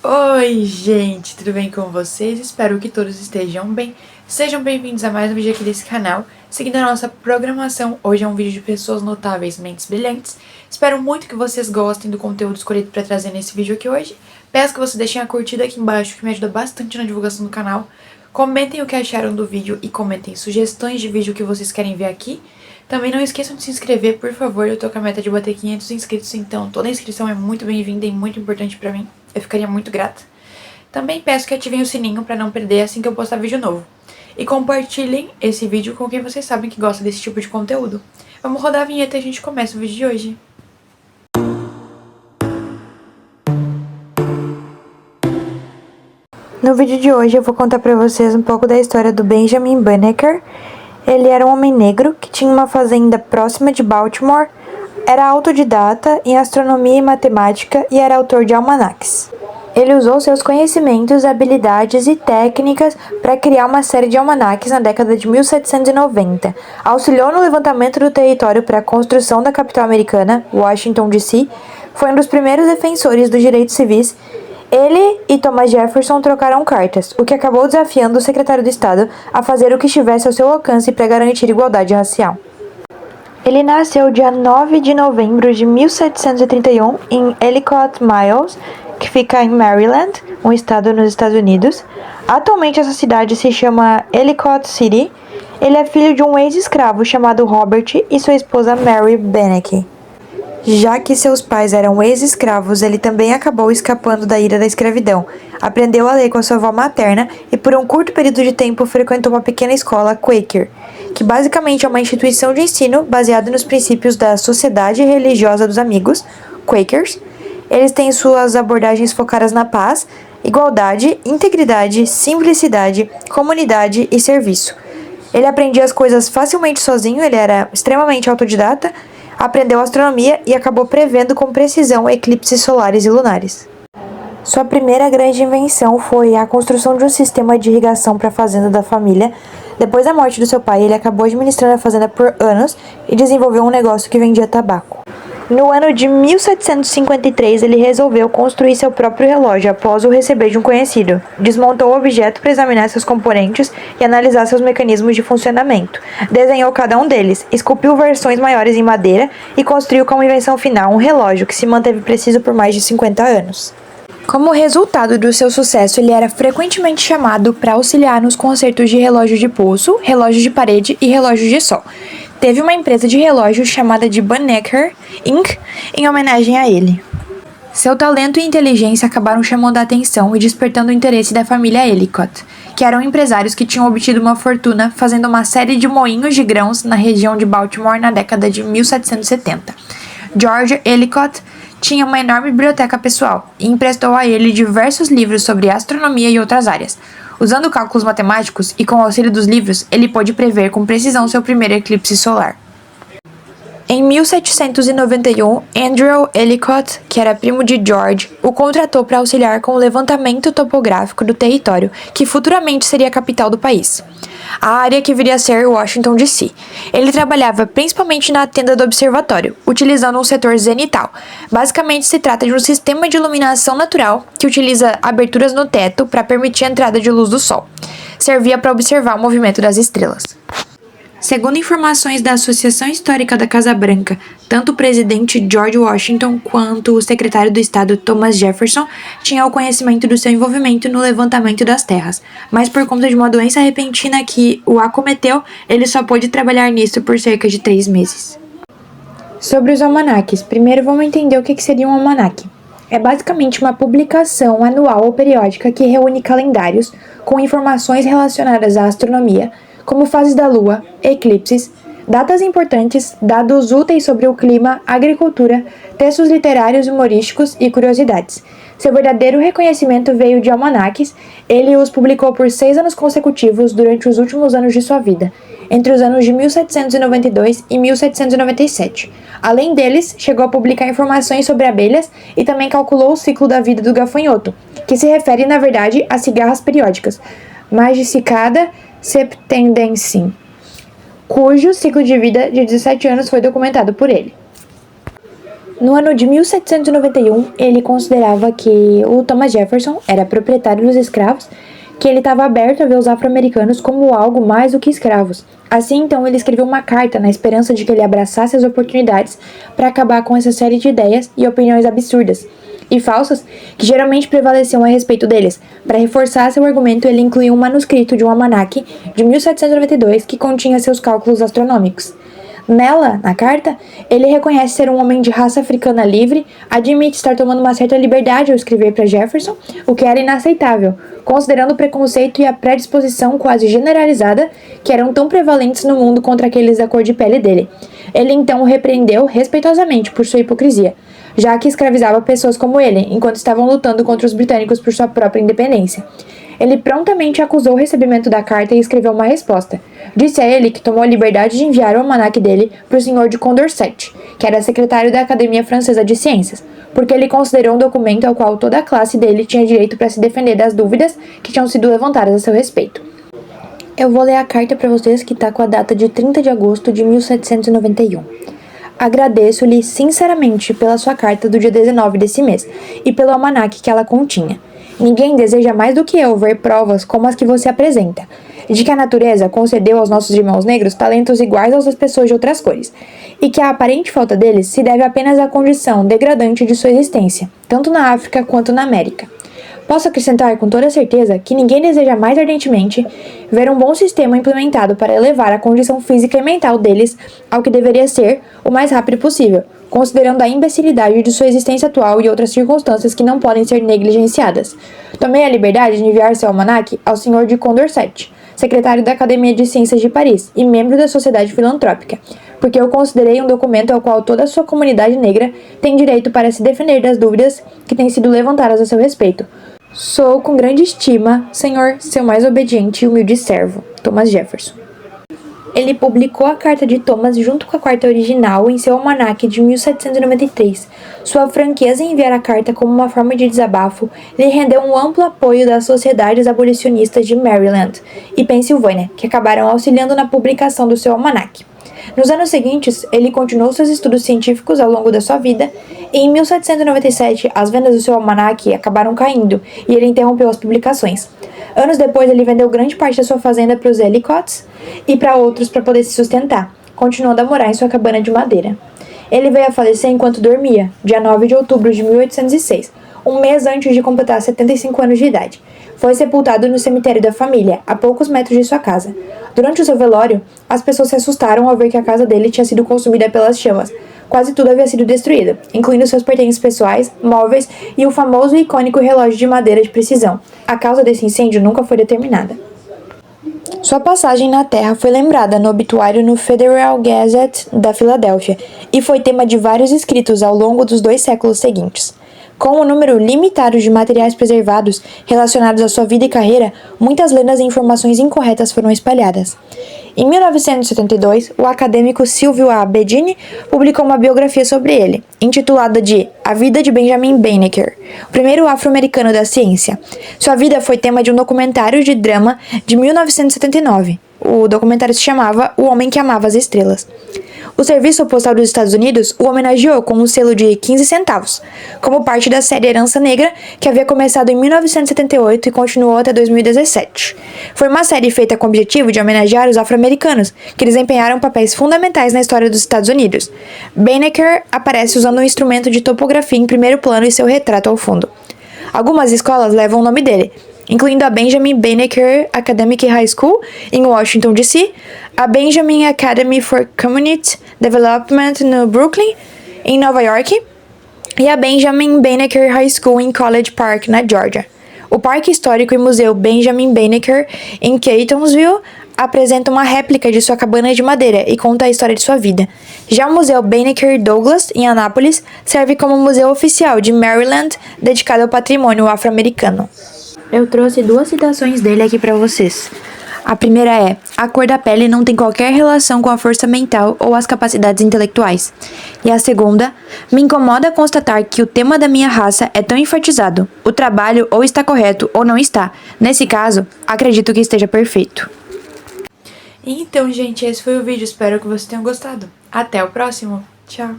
Oi, gente, tudo bem com vocês? Espero que todos estejam bem. Sejam bem-vindos a mais um vídeo aqui desse canal. Seguindo a nossa programação, hoje é um vídeo de pessoas notáveis, mentes brilhantes. Espero muito que vocês gostem do conteúdo escolhido para trazer nesse vídeo aqui hoje. Peço que vocês deixem a curtida aqui embaixo, que me ajuda bastante na divulgação do canal. Comentem o que acharam do vídeo e comentem sugestões de vídeo que vocês querem ver aqui. Também não esqueçam de se inscrever, por favor. Eu tô com a meta de bater 500 inscritos, então toda inscrição é muito bem-vinda e muito importante pra mim. Eu ficaria muito grata. Também peço que ativem o sininho pra não perder assim que eu postar vídeo novo. E compartilhem esse vídeo com quem vocês sabem que gosta desse tipo de conteúdo. Vamos rodar a vinheta e a gente começa o vídeo de hoje. No vídeo de hoje eu vou contar pra vocês um pouco da história do Benjamin Banneker. Ele era um homem negro que tinha uma fazenda próxima de Baltimore, era autodidata em astronomia e matemática e era autor de almanaques. Ele usou seus conhecimentos, habilidades e técnicas para criar uma série de almanaques na década de 1790. Auxiliou no levantamento do território para a construção da capital americana, Washington, D.C., foi um dos primeiros defensores dos direitos civis. Ele e Thomas Jefferson trocaram cartas, o que acabou desafiando o secretário de Estado a fazer o que estivesse ao seu alcance para garantir igualdade racial. Ele nasceu dia 9 de novembro de 1731 em Ellicott Mills, que fica em Maryland, um estado nos Estados Unidos. Atualmente essa cidade se chama Ellicott City. Ele é filho de um ex-escravo chamado Robert e sua esposa Mary Beneke. Já que seus pais eram ex-escravos, ele também acabou escapando da ira da escravidão. Aprendeu a ler com a sua avó materna e por um curto período de tempo frequentou uma pequena escola Quaker, que basicamente é uma instituição de ensino baseada nos princípios da Sociedade Religiosa dos Amigos, Quakers. Eles têm suas abordagens focadas na paz, igualdade, integridade, simplicidade, comunidade e serviço. Ele aprendia as coisas facilmente sozinho, ele era extremamente autodidata, aprendeu astronomia e acabou prevendo com precisão eclipses solares e lunares. Sua primeira grande invenção foi a construção de um sistema de irrigação para a fazenda da família. Depois da morte do seu pai, ele acabou administrando a fazenda por anos e desenvolveu um negócio que vendia tabaco. No ano de 1753, ele resolveu construir seu próprio relógio após o receber de um conhecido. Desmontou o objeto para examinar seus componentes e analisar seus mecanismos de funcionamento. Desenhou cada um deles, esculpiu versões maiores em madeira e construiu como invenção final um relógio que se manteve preciso por mais de 50 anos. Como resultado do seu sucesso, ele era frequentemente chamado para auxiliar nos consertos de relógio de pulso, relógio de parede e relógio de sol. Teve uma empresa de relógios chamada de Banneker Inc. em homenagem a ele. Seu talento e inteligência acabaram chamando a atenção e despertando o interesse da família Ellicott, que eram empresários que tinham obtido uma fortuna fazendo uma série de moinhos de grãos na região de Baltimore na década de 1770. George Ellicott tinha uma enorme biblioteca pessoal e emprestou a ele diversos livros sobre astronomia e outras áreas. Usando cálculos matemáticos e com o auxílio dos livros, ele pôde prever com precisão seu primeiro eclipse solar. Em 1791, Andrew Ellicott, que era primo de George, o contratou para auxiliar com o levantamento topográfico do território, que futuramente seria a capital do país, a área que viria a ser Washington, D.C. Ele trabalhava principalmente na tenda do observatório, utilizando um setor zenital. Basicamente, se trata de um sistema de iluminação natural que utiliza aberturas no teto para permitir a entrada de luz do sol. Servia para observar o movimento das estrelas. Segundo informações da Associação Histórica da Casa Branca, tanto o presidente George Washington quanto o secretário do Estado Thomas Jefferson tinham o conhecimento do seu envolvimento no levantamento das terras, mas por conta de uma doença repentina que o acometeu, ele só pôde trabalhar nisso por cerca de 3 meses. Sobre os almanaques, primeiro vamos entender o que seria um almanaque. É basicamente uma publicação anual ou periódica que reúne calendários com informações relacionadas à astronomia, como fases da lua, eclipses, datas importantes, dados úteis sobre o clima, agricultura, textos literários, humorísticos e curiosidades. Seu verdadeiro reconhecimento veio de almanaques. Ele os publicou por 6 anos consecutivos durante os últimos anos de sua vida, entre os anos de 1792 e 1797. Além deles, chegou a publicar informações sobre abelhas e também calculou o ciclo da vida do gafanhoto, que se refere, na verdade, às cigarras periódicas, Magicicada septendensis, cujo ciclo de vida de 17 anos foi documentado por ele. No ano de 1791, ele considerava que o Thomas Jefferson era proprietário dos escravos, que ele estava aberto a ver os afro-americanos como algo mais do que escravos. Assim, então, ele escreveu uma carta na esperança de que ele abraçasse as oportunidades para acabar com essa série de ideias e opiniões absurdas e falsas que geralmente prevaleciam a respeito deles. Para reforçar seu argumento, ele incluiu um manuscrito de um almanaque de 1792 que continha seus cálculos astronômicos. Nela, na carta, ele reconhece ser um homem de raça africana livre, admite estar tomando uma certa liberdade ao escrever para Jefferson, o que era inaceitável, considerando o preconceito e a predisposição quase generalizada que eram tão prevalentes no mundo contra aqueles da cor de pele dele. Ele então o repreendeu respeitosamente por sua hipocrisia, já que escravizava pessoas como ele, enquanto estavam lutando contra os britânicos por sua própria independência. Ele prontamente acusou o recebimento da carta e escreveu uma resposta. Disse a ele que tomou a liberdade de enviar o almanaque dele para o Sr. de Condorcet, que era secretário da Academia Francesa de Ciências, porque ele considerou um documento ao qual toda a classe dele tinha direito para se defender das dúvidas que tinham sido levantadas a seu respeito. Eu vou ler a carta para vocês, que está com a data de 30 de agosto de 1791. Agradeço-lhe sinceramente pela sua carta do dia 19 desse mês e pelo almanaque que ela continha. Ninguém deseja mais do que eu ver provas como as que você apresenta, de que a natureza concedeu aos nossos irmãos negros talentos iguais aos das pessoas de outras cores, e que a aparente falta deles se deve apenas à condição degradante de sua existência, tanto na África quanto na América. Posso acrescentar com toda certeza que ninguém deseja mais ardentemente ver um bom sistema implementado para elevar a condição física e mental deles ao que deveria ser o mais rápido possível, considerando a imbecilidade de sua existência atual e outras circunstâncias que não podem ser negligenciadas. Tomei a liberdade de enviar seu almanaque ao Sr. de Condorcet, secretário da Academia de Ciências de Paris e membro da Sociedade Filantrópica, porque eu considerei um documento ao qual toda a sua comunidade negra tem direito para se defender das dúvidas que têm sido levantadas a seu respeito. Sou com grande estima, Senhor, seu mais obediente e humilde servo, Thomas Jefferson. Ele publicou a carta de Thomas junto com a carta original em seu almanaque de 1793. Sua franqueza em enviar a carta como uma forma de desabafo lhe rendeu um amplo apoio das sociedades abolicionistas de Maryland e Pensilvânia, que acabaram auxiliando na publicação do seu almanaque. Nos anos seguintes, ele continuou seus estudos científicos ao longo da sua vida, e em 1797 as vendas do seu almanaque acabaram caindo e ele interrompeu as publicações. Anos depois, ele vendeu grande parte da sua fazenda para os Ellicotts e para outros para poder se sustentar, continuando a morar em sua cabana de madeira. Ele veio a falecer enquanto dormia, dia 9 de outubro de 1806, um mês antes de completar 75 anos de idade. Foi sepultado no cemitério da família, a poucos metros de sua casa. Durante o seu velório, as pessoas se assustaram ao ver que a casa dele tinha sido consumida pelas chamas. Quase tudo havia sido destruído, incluindo seus pertences pessoais, móveis e o famoso e icônico relógio de madeira de precisão. A causa desse incêndio nunca foi determinada. Sua passagem na Terra foi lembrada no obituário no Federal Gazette da Filadélfia e foi tema de vários escritos ao longo dos 2 séculos seguintes. Com um número limitado de materiais preservados relacionados à sua vida e carreira, muitas lendas e informações incorretas foram espalhadas. Em 1972, o acadêmico Sylvio A. Bedini publicou uma biografia sobre ele, intitulada de A Vida de Benjamin Banneker, o primeiro afro-americano da ciência. Sua vida foi tema de um documentário de drama de 1979. O documentário se chamava O Homem que Amava as Estrelas. O Serviço Postal dos Estados Unidos o homenageou com um selo de 15 centavos, como parte da série Herança Negra, que havia começado em 1978 e continuou até 2017. Foi uma série feita com o objetivo de homenagear os afro-americanos, que desempenharam papéis fundamentais na história dos Estados Unidos. Banneker aparece usando um instrumento de topografia em primeiro plano e seu retrato ao fundo. Algumas escolas levam o nome dele, incluindo a Benjamin Banneker Academic High School, em Washington, D.C., a Benjamin Academy for Community Development no Brooklyn, em Nova York, e a Benjamin Banneker High School em College Park, na Georgia. O Parque Histórico e Museu Benjamin Banneker, em Catonsville, apresenta uma réplica de sua cabana de madeira e conta a história de sua vida. Já o Museu Banneker Douglas, em Anápolis, serve como museu oficial de Maryland, dedicado ao patrimônio afro-americano. Eu trouxe 2 citações dele aqui para vocês. A primeira é: a cor da pele não tem qualquer relação com a força mental ou as capacidades intelectuais. E a segunda: me incomoda constatar que o tema da minha raça é tão enfatizado. O trabalho ou está correto ou não está. Nesse caso, acredito que esteja perfeito. Então, gente, esse foi o vídeo. Espero que vocês tenham gostado. Até o próximo. Tchau.